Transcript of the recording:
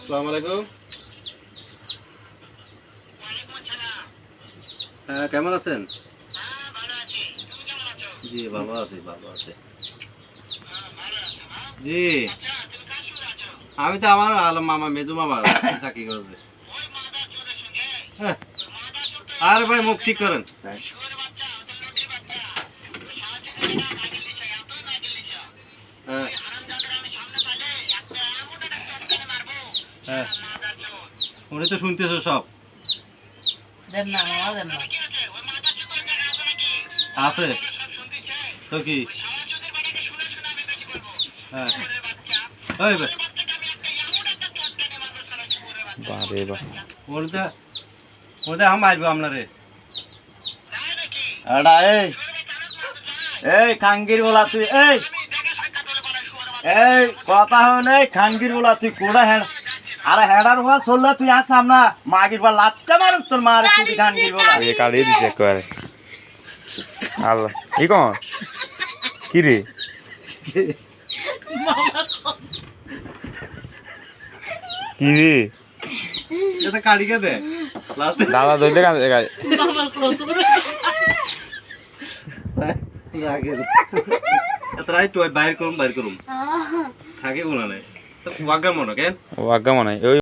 আসসালামু আলাইকুম। হ্যাঁ, কেমন আছেন? জি ভালো আছি, ভালো আছি। জি, আমি তো আমার মামা মেজু মামা চাকরি করছে। হ্যাঁ, আরে ভাই মুখ ঠিক করেন। হ্যাঁ হ্যাঁ, উনি তো শুনতেছো সব। দেন না মামা দেন না। আছে তো কি? হ্যাঁ, ওই ভাই বারে বা ওটা ওটা আমি মারবো আপনারে। এডা এই খাঙ্গির বলা তুই এই কথা হলে খাঙ্গির বলা তুই কোড়া হ্যাঁ আরে হেডার হওয়া চললে তুই আসাম না মাগির বা লাত্তা মারুক তোর মার তুই খাঙ্গির বলা এই কাড়িয়ে দিছে একবারে আল্লাহ কি কর কি রে কি রে এটা কাড়িকে দে লাস্টে দাদা দইলে কাজ মামা কত লাগে এত রাইট বাইর করুম থাকে কোনা নাই তো ওয়াগা মনে কেন ও আজ্ঞা মনে হয় ওই